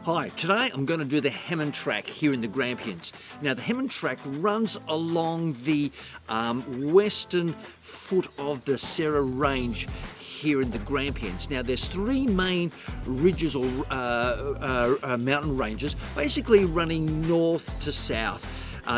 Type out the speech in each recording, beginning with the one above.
Hi, today I'm going to do the Henham Track here in the Grampians. Now the Henham Track runs along the western foot of the Serra Range here in the Grampians. Now there's three main ridges or mountain ranges, basically running north to south.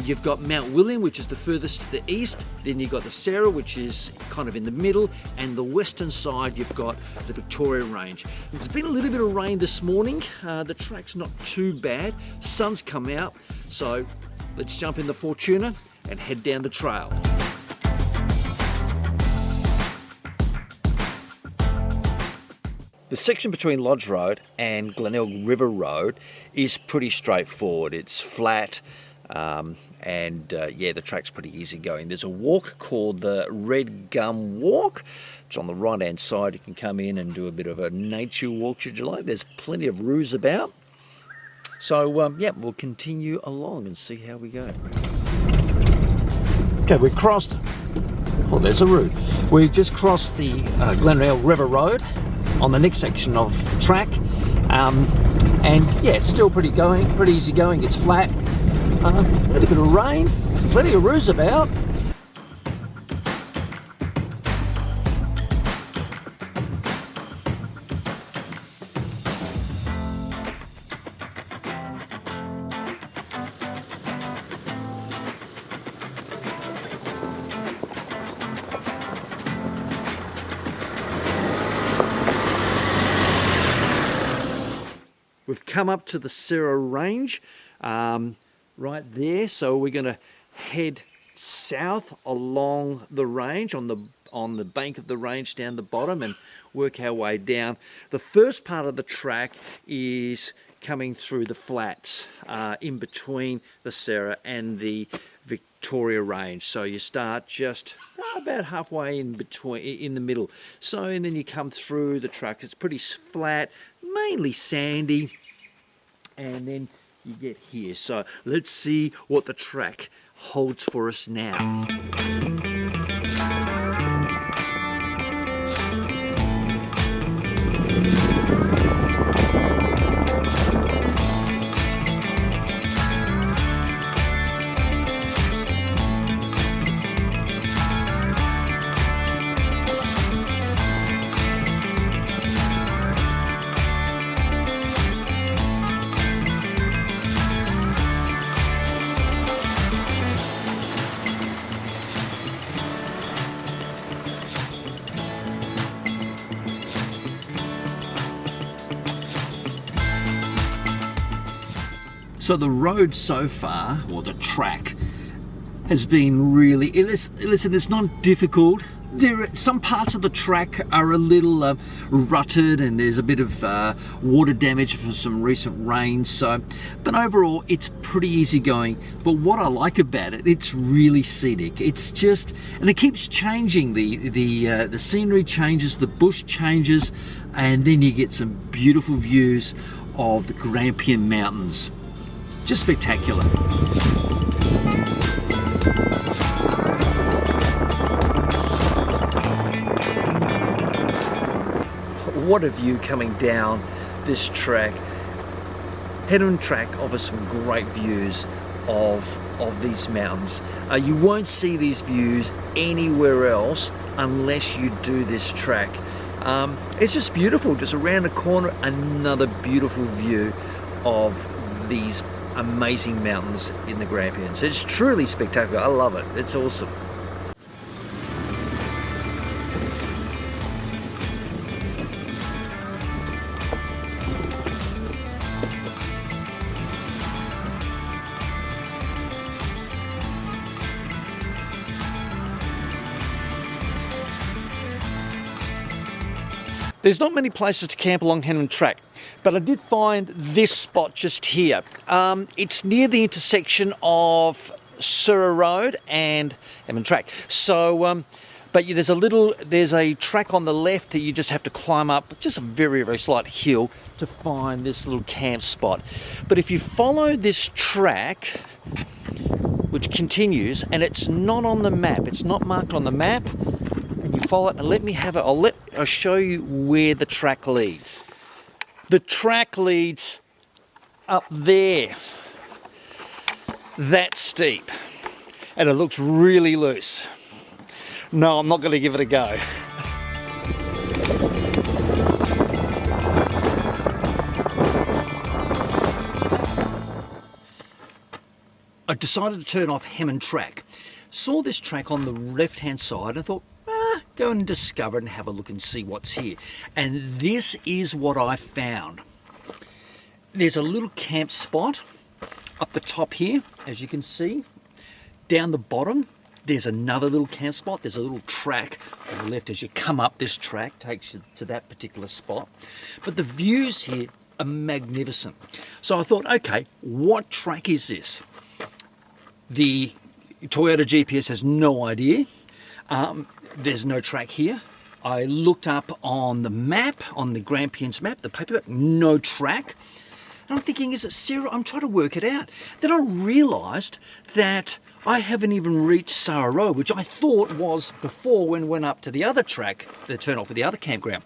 You've got Mount William, which is the furthest to the east, then you've got the Serra, which is kind of in the middle, and the western side you've got the Victoria Range. There's been a little bit of rain this morning, the track's not too bad, sun's come out, so let's jump in the Fortuner and head down the trail. The section between Lodge Road and Glenelg River Road is pretty straightforward. It's flat, the track's pretty easy going. There's a walk called the Red Gum Walk. It's on the right hand side. You can come in and do a bit of a nature walk should you like. There's plenty of roos about. So we'll continue along and see how we go. Okay, we've crossed, there's a road. We just crossed the Glenelg River Road on the next section of the track. It's still pretty easy going. It's flat. A little bit of rain, plenty of roos about. We've come up to the Serra Range. Right there, so we're going to head south along the range on the bank of the range down the bottom and work our way down. The first part of the track is coming through the flats in between the Serra and the Victoria Range. So you start just about halfway in the middle. So and then you come through the track. It's pretty flat, mainly sandy, and then you get here. So let's see what the track holds for us now. So the road so far, or the track, has been really, listen, it's not difficult. There are some parts of the track are a little rutted and there's a bit of water damage from some recent rains. But overall, it's pretty easy going. But what I like about it, it's really scenic. It's just, and it keeps changing. The scenery changes, the bush changes, and then you get some beautiful views of the Grampian Mountains. Just spectacular. What a view coming down this track. Henham Track offers some great views of these mountains. You won't see these views anywhere else unless you do this track. It's just beautiful. Just around the corner, another beautiful view of these amazing mountains in the Grampians. It's truly spectacular. I love it. It's awesome. There's not many places to camp along Henham Track, but I did find this spot just here. It's near the intersection of Serra Road and Henham Track. So, there's a track on the left that you just have to climb up, just a very, very slight hill to find this little camp spot. But if you follow this track, which continues, and it's not on the map, it's not marked on the map, and you follow it, and I'll show you where the track leads. The track leads up there. That steep. And it looks really loose. No, I'm not going to give it a go. I decided to turn off Henham Track. Saw this track on the left-hand side and thought, go and discover it and have a look and see what's here. And this is what I found. There's a little camp spot up the top here, as you can see. Down the bottom, there's another little camp spot. There's a little track on the left as you come up. This track takes you to that particular spot. But the views here are magnificent. So I thought, okay, what track is this? The Toyota GPS has no idea. There's no track here. I looked up on the map, on the Grampians map, the paper map, no track. And I'm thinking, is it Serra? I'm trying to work it out. Then I realised that I haven't even reached Serra Road, which I thought was before when we went up to the other track, the turn off of the other campground.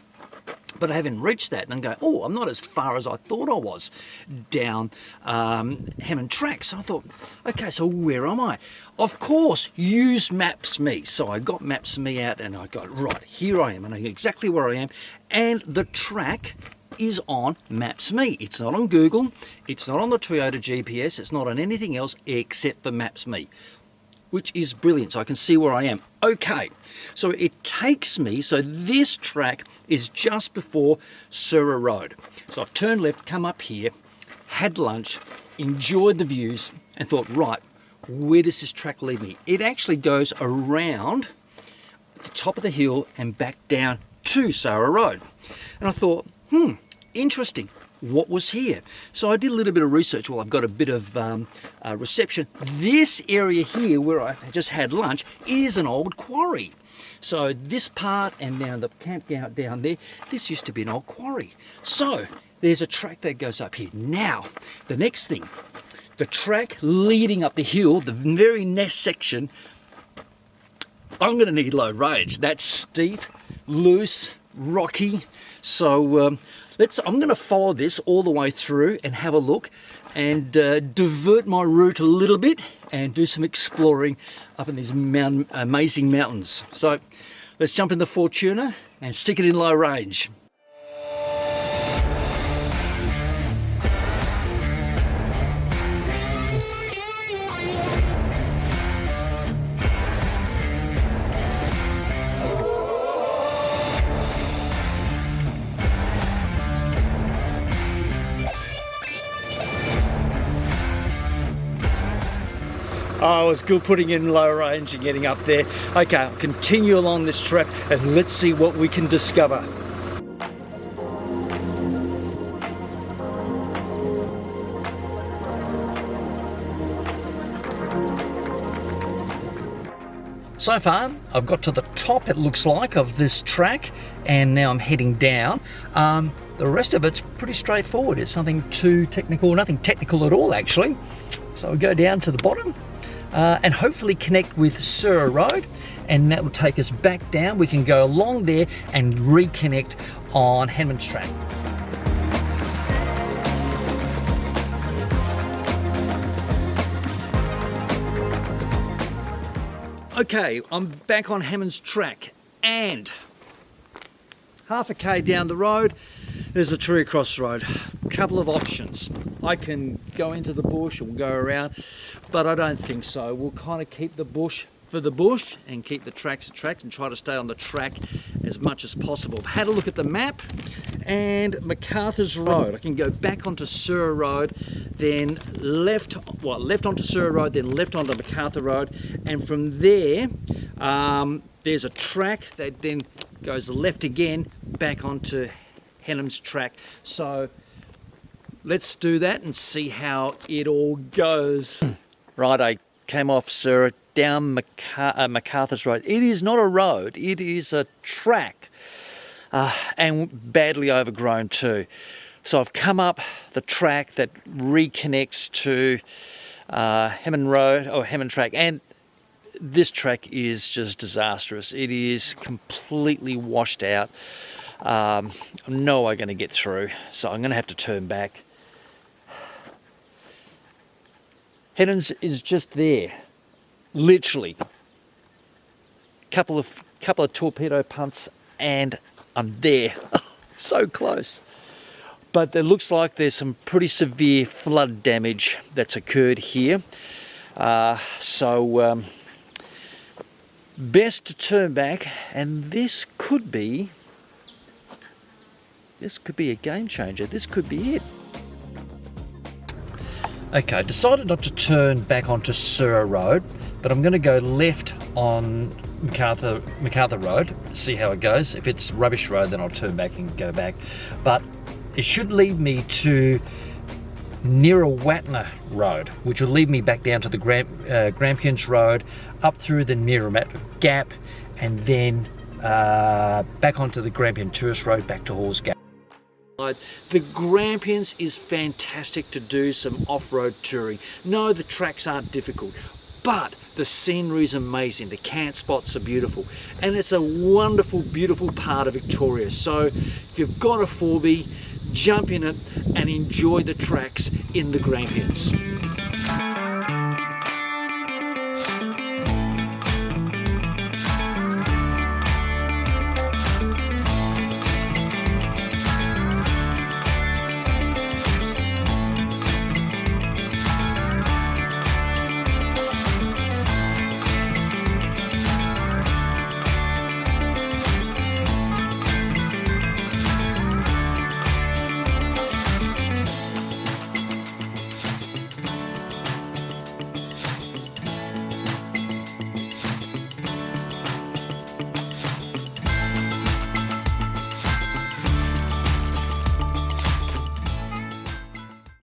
But I haven't reached that, and I'm going, oh, I'm not as far as I thought I was down Henham Track. So I thought, okay, so where am I? Of course, use Maps.me. So I got Maps.me out, and I got, right, here I am, and I know exactly where I am. And the track is on Maps.me. It's not on Google, it's not on the Toyota GPS, it's not on anything else except for Maps.me, which is brilliant, so I can see where I am. Okay, so it takes me, so this track is just before Serra Road. So I've turned left, come up here, had lunch, enjoyed the views, and thought, right, where does this track lead me? It actually goes around the top of the hill and back down to Serra Road. And I thought, interesting. What was here? So I did a little bit of research. Well, I've got a bit of reception. This area here where I just had lunch is an old quarry. So this part and now the campground down there, this used to be an old quarry. So there's a track that goes up here. Now, the next thing, the track leading up the hill, the very next section, I'm going to need low range. That's steep, loose, rocky. So I'm going to follow this all the way through and have a look and divert my route a little bit and do some exploring up in these amazing mountains. So let's jump in the Fortuner and stick it in low range. Oh, it was good putting in low range and getting up there. Okay, I'll continue along this track and let's see what we can discover. So far, I've got to the top, it looks like, of this track, and now I'm heading down. The rest of it's pretty straightforward. It's nothing too technical, nothing technical at all, actually. So we go down to the bottom. And hopefully connect with Serra Road, and that will take us back down. We can go along there and reconnect on Henham Track. Okay, I'm back on Henham Track, and half a K down the road, there's a tree across the road. A couple of options. I can go into the bush or go around, but I don't think so. We'll kind of keep the bush for the bush and keep the tracks and try to stay on the track as much as possible. I've had a look at the map, and MacArthur's Road. I can go back onto Serra Road, then left onto Serra Road, then left onto MacArthur Road, and from there, there's a track that then goes left again back onto Henham's Track. So let's do that and see how it all goes. Right, I came off Serra down MacArthur's Road. It is not a road, it is a track, and badly overgrown too. So I've come up the track that reconnects to Henham Road or Henham Track, and this track is just disastrous. It is completely washed out. No way going to get through, so I'm going to have to turn back. Henham's is just there, literally. Couple of torpedo punts and I'm there. So close. But it looks like there's some pretty severe flood damage that's occurred here. So best to turn back, and this could be a game changer. This could be it. Okay, I decided not to turn back onto Serra Road, but I'm going to go left on MacArthur Road, see how it goes. If it's rubbish road, then I'll turn back and go back. But it should lead me to Nerawatna Road, which will lead me back down to the Grampians Road, up through the Nerawatna Gap, and then back onto the Grampian Tourist Road, back to Hall's Gap. The Grampians is fantastic to do some off-road touring. No, the tracks aren't difficult, but the scenery is amazing. The camp spots are beautiful, and it's a wonderful, beautiful part of Victoria. So if you've got a 4B, jump in it and enjoy the tracks in the Grampians.